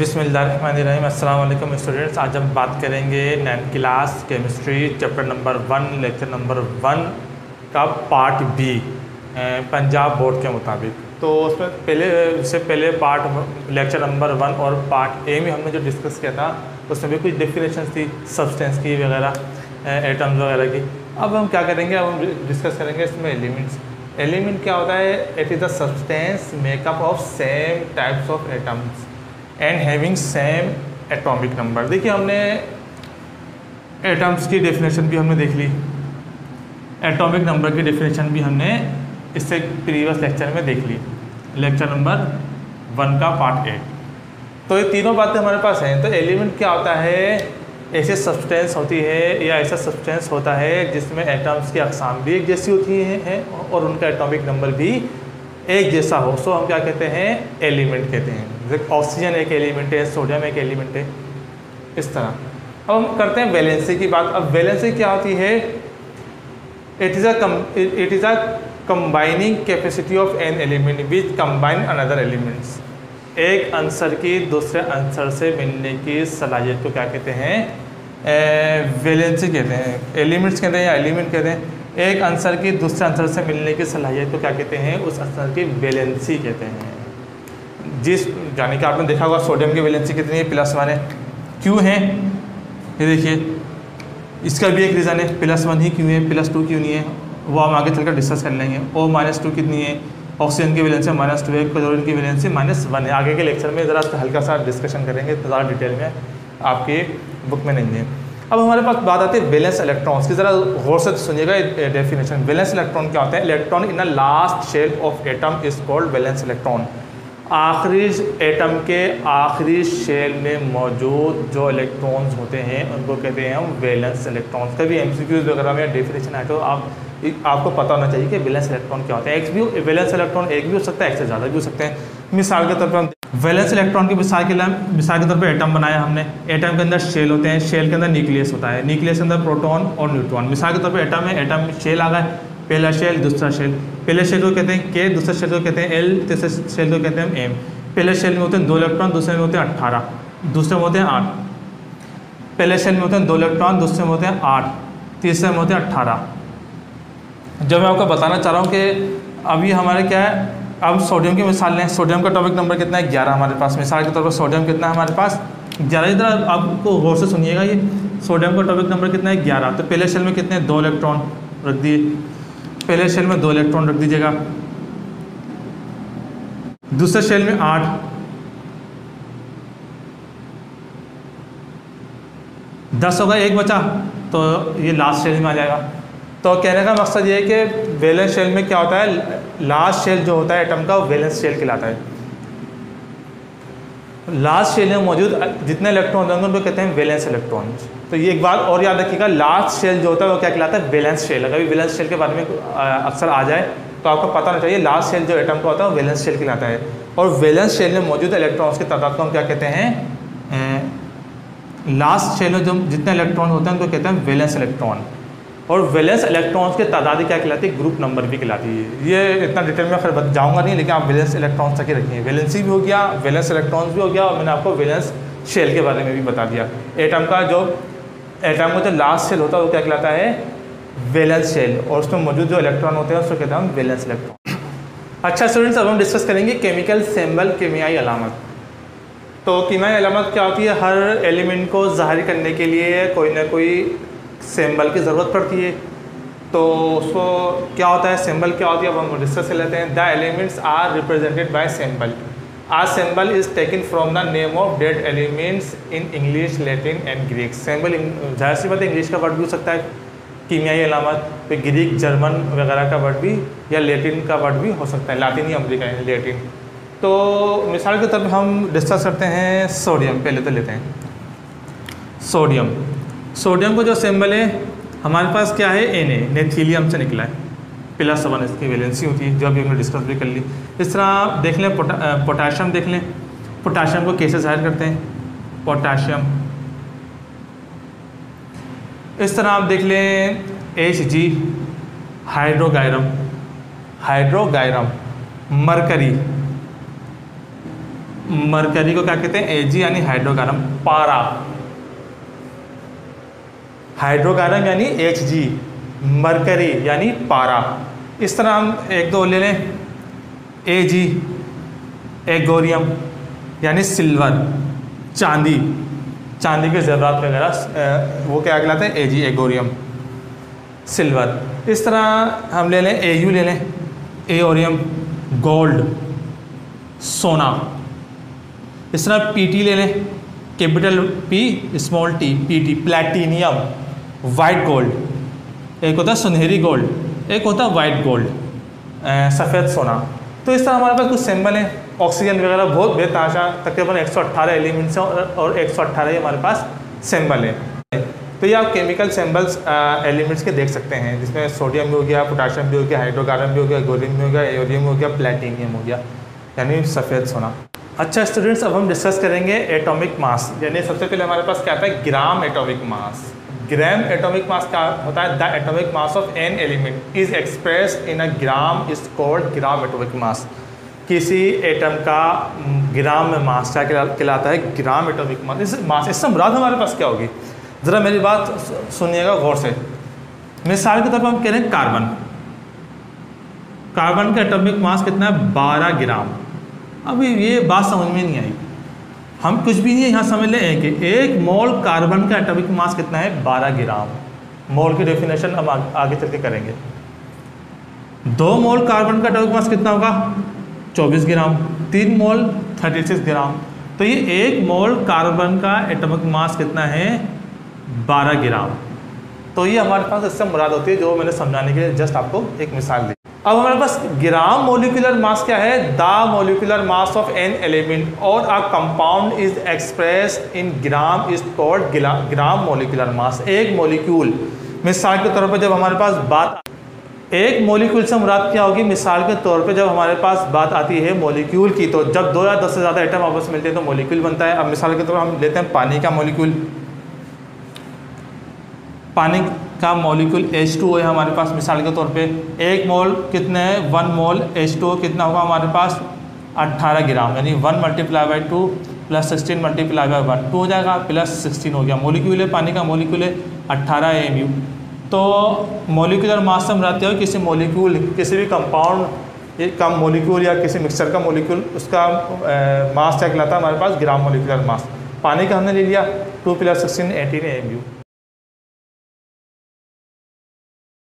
बिस्मिल्लाहिर्रहमानिर्रहीम। अस्सलाम वालेकुम स्टूडेंट्स। आज हम बात करेंगे 9th class chemistry chapter number 1 lecture number 1 का पार्ट बी पंजाब बोर्ड के मुताबिक। तो उसमें पहले पार्ट लेक्चर नंबर 1 और पार्ट ए में हमने जो डिस्कस किया था उसमें भी कुछ डेफिनेशन थी सब्सटेंस की वगैरह एटम्स वगैरह की। अब हम क्या करेंगे, अब हम डिस्कस करेंगे इसमें एलिमेंट्स। एलिमेंट क्या होता है? It is the substance makeup of same types of atoms and having same atomic number. देखिए हमने एटम्स की डेफिनेशन भी हमने देख ली, एटॉमिक नंबर की डेफिनेशन भी हमने इससे प्रीवियस लेक्चर में देख ली, लेक्चर नंबर 1 का पार्ट ए। तो ये तीनों बातें हमारे पास हैं। तो एलिमेंट क्या होता है? ऐसे सब्सटेंस होती है या ऐसा सब्सटेंस होता है जिसमें एटम्स की अक़साम भी एक जैसी होती हैं और उनका एटॉमिक नंबर भी एक जैसा हो, सो हम क्या कहते हैं? एलिमेंट कहते हैं। जैसे ऑक्सीजन एक एलिमेंट है, सोडियम एक एलिमेंट है, इस तरह। अब हम करते हैं वैलेंसी की बात। अब वैलेंसी क्या होती है? It is a combining capacity of an element which combine another elements. एक आंसर की दूसरे आंसर से मिलने की सलाहियत को क्या कहते हैं? वैलेंसी कहते हैं। एलिमेंट्स कहते हैं या एलिमेंट कहते हैं। एक आंसर की दूसरे आंसर से मिलने की सलाहियत को क्या कहते हैं? उस आंसर की वैलेंसी कहते हैं। जिस यानी कि आपने देखा होगा सोडियम की वैलेंसी कितनी है? +1 है। क्यों है? ये देखिए, इसका भी एक रीज़न है, +1 ही क्यों है, +2 क्यों नहीं है, वो हम आगे चलकर डिस्कस कर लेंगे। O-2 कितनी है? ऑक्सीजन की वैलेंसी -2 है, क्लोरीन की वैलेंसी -1 है। आगे के लेक्चर में ज़रा हल्का सा डिस्कशन करेंगे, तो ज़्यादा डिटेल में आपकी बुक में नहीं है। अब हमारे पास बात आती है वैलेंस इलेक्ट्रॉन्स की। ज़रा गौर से सुनिएगा डेफिनेशन। वैलेंस इलेक्ट्रॉन क्या होता है? Electron in the last shell of atom is called valence electron. आखिरी एटम के आखिरी शेल में मौजूद जो इलेक्ट्रॉन्स होते हैं उनको कहते हैं हम वैलेंस इलेक्ट्रॉन्स। कभी MCQs वगैरह में डेफिनेशन आए तो आपको पता होना चाहिए कि वैलेंस इलेक्ट्रॉन क्या होता है। एक्स भी वैलेंस इलेक्ट्रॉन एक भी हो सकता है, एक से ज़्यादा भी हो सकते हैं। मिसाल के तौर पर हम वैलेंस इलेक्ट्रॉन की मिसाल के तौर पर एटम बनाया हमने। एटम के अंदर शेल होते हैं, शेल के अंदर न्यूक्लियस होता है, न्यूक्लियस के अंदर प्रोटॉन और न्यूट्रॉन। मिसाल के तौर पर एटम है, एटम में शेल आ गया, पहला शेल दूसरा शेल। पहले शेल को कहते हैं K, दूसरे शेल को कहते हैं L, तीसरे शेल को कहते हैं M। पहले शेल में होते हैं 2 इलेक्ट्रॉन, दूसरे में होते हैं 18, दूसरे में होते हैं 8। पहले शेल में होते हैं 2 इलेक्ट्रॉन, दूसरे में होते हैं 8, तीसरे में होते हैं 18। जब मैं आपको बताना चाह रहा हूँ कि अभी हमारे क्या है, अब सोडियम की मिसाल लें। सोडियम का टॉपिक नंबर कितना है? 11 हमारे पास। मिसाल के तौर पर सोडियम कितना है हमारे पास? 11। इधर आपको गौर से सुनिएगा, ये सोडियम का टॉपिक नंबर कितना है? 11। तो पहले शेल में कितने? 2 इलेक्ट्रॉन रख दिए, पहले शेल में 2 इलेक्ट्रॉन रख दीजिएगा, दूसरे शेल में 8, दस होगा, एक बचा तो ये लास्ट शेल में आ जाएगा। तो कहने का मकसद ये है कि वैलेंस शेल में क्या होता है? लास्ट शेल जो होता है एटम का वो वैलेंस शेल कहलाता है। लास्ट शेल में मौजूद जितने इलेक्ट्रॉन होंगे उनको कहते हैं वैलेंस इलेक्ट्रॉन्स। तो ये एक बात और याद रखिएगा, लास्ट शेल जो होता है वो क्या कहलाता है? Valence shell. अगर वैलेंस शेल के बारे में अक्सर आ जाए तो आपको पता होना चाहिए लास्ट शेल जो एटम का होता है वो वैलेंस शेल कहलाता है। और वैलेंस शेल में मौजूद इलेक्ट्रॉन्स की तादाद को हम क्या कहते हैं? लास्ट शेल में जो जितने इलेक्ट्रॉन होते हैं उनको कहते हैं वैलेंस इलेक्ट्रॉन। और वैलेंस इलेक्ट्रॉन्स की तादाद क्या कहलाती है? ग्रुप नंबर भी कहलाती है। ये इतना डिटेल में फिर जाऊँगा नहीं, लेकिन आप वैलेंस इलेक्ट्रॉन्स तक ही रखिए। वैलेंसी भी हो गया, वैलेंस इलेक्ट्रॉन्स भी हो गया, और मैंने आपको वैलेंस शेल के बारे में भी बता दिया। एटम का जो लास्ट शेल होता है वो क्या कहलाता है? Valence shell. और उसमें मौजूद जो इलेक्ट्रॉन होते हैं उसको कहते हैं हम वैलेंस इलेक्ट्रॉन। अच्छा स्टूडेंट्स, अब हम डिस्कस करेंगे केमिकल सिंबल, केमियाई अलामत। तो केमियाई अलामत क्या होती है? हर एलिमेंट को ज़ाहिर करने के लिए कोई ना कोई सिंबल की ज़रूरत पड़ती है। तो उसको क्या होता है? सिंबल क्या होती है? अब हम डिस्कस कर लेते हैं। The elements are represented by symbol. A symbol is taken from the name of the elements in English, Latin and Greek. Symbol जाहिर सी बात है इंग्लिश का वर्ड भी हो सकता है कीमियाई अलामत, तो ग्रीक, जर्मन वगैरह का वर्ड भी, या लैटिन का वर्ड भी हो सकता है। लातिनी अमेरिका है लैटिन। तो मिसाल के तौर पर हम डिस्कस करते हैं सोडियम। पहले तो लेते हैं सोडियम। सोडियम को जो सिंबल है हमारे पास क्या है? Na, नेथीलियम से निकला है, +1 इसकी वैलेंसी होती है, जो अभी हमने डिस्कस भी कर ली। इस तरह देख लें पोटाशियम देख लें। पोटाशियम को कैसे ज़ाहिर करते हैं? पोटाशियम। इस तरह आप देख लें Hg, हाइड्रोगायरम, मरकरी, मरकरी को क्या कहते हैं, Ag यानी हाइड्रोकार्बन, पारा हाइड्रोकार्बन यानी Hg, मरकरी यानी पारा। इस तरह हम एक दो ले लें, Ag एगोरियम यानी सिल्वर, चांदी, चांदी के ज़ेवरात वगैरह वो क्या कहलाते हैं, Ag एगोरियम, सिल्वर। इस तरह हम ले लें Au ले लें, एओरियम, गोल्ड, सोना। इस तरह Pt ले लें, capital P small t, Pt, platinum, white gold. एक होता है सुनहरी गोल्ड, एक होता है वाइट गोल्ड, सफ़ेद सोना। तो इस तरह हमारे पास कुछ सिंबल हैं, ऑक्सीजन वगैरह बहुत बेताशा, तकरीबन 118 एलिमेंट्स हैं और 118 ही हमारे पास सिंबल है। तो ये आप केमिकल सिंबल्स एलिमेंट्स के देख सकते हैं, जिसमें सोडियम भी हो गया, पोटाशियम भी हो गया, हाइड्रोकार्बन भी हो गया, गोलियम भी हो गया, एओरियम हो गया, प्लैटिनियम हो गया, यानी सफ़ेद सोना। अच्छा स्टूडेंट्स, अब हम डिस्कस करेंगे एटॉमिक मास, यानी सबसे पहले हमारे पास क्या आता है, gram atomic mass. Gram atomic mass क्या होता है, the atomic mass of an element is expressed in a gram is called gram atomic mass. किसी एटम का ग्राम में मास क्या कहलाता है, ग्राम एटॉमिक मास। इस मास इससे मुराद हमारे पास क्या होगी, ज़रा मेरी बात सुनिएगा गौर से। मिसाल के तौर पर हम कह रहे हैं कार्बन, कार्बन का एटॉमिक मास कितना है, 12 ग्राम। अभी ये बात समझ में नहीं आई, हम कुछ भी नहीं है यहाँ समझ लें कि 1 मोल कार्बन का एटॉमिक मास कितना है, 12 ग्राम। मोल की डेफिनेशन हम आगे चल के करेंगे। 2 मोल कार्बन का एटॉमिक मास कितना होगा, 24 ग्राम। 3 मोल 36 ग्राम। तो ये 1 मोल कार्बन का एटॉमिक मास कितना है, 12 ग्राम। तो ये हमारे पास इससे मुराद होती है, जो मैंने समझाने के लिए जस्ट आपको एक मिसाल दी। अब हमारे पास ग्राम मोलिकुलर मास क्या है, the molecular mass of an element और a compound is expressed in gram is called gram molecular mass. एक मोलिक्यूल, मिसाल के तौर पर जब हमारे पास बात, एक मोलिक्यूल से मुराद क्या होगी, मिसाल के तौर पे जब हमारे पास बात आती है मोलिक्यूल की, तो जब 2 या 10 से ज़्यादा एटम आपस में मिलते हैं तो मोलिक्यूल बनता है। अब मिसाल के तौर पर हम लेते हैं पानी का मोलिक्यूल, पानी का मॉलिक्यूल H2O है हमारे पास। मिसाल के तौर पे 1 मोल कितने है, 1 मोल H2O कितना होगा हमारे पास, 18 ग्राम, यानी 1 × 2 + 16 × 1 2 हो जाएगा, प्लस 16 हो गया। मॉलिक्यूल है, पानी का मॉलिक्यूल है 18 AMU। तो मॉलिक्यूलर मास से मुराद है किसी मॉलिक्यूल, किसी भी कंपाउंड का मॉलिक्यूल या किसी मिक्सचर का मॉलिक्यूल, उसका मास क्या कहलाता है हमारे पास, ग्राम मॉलिक्यूलर मास। पानी का हमने ले लिया 2 + 16 18 AMU।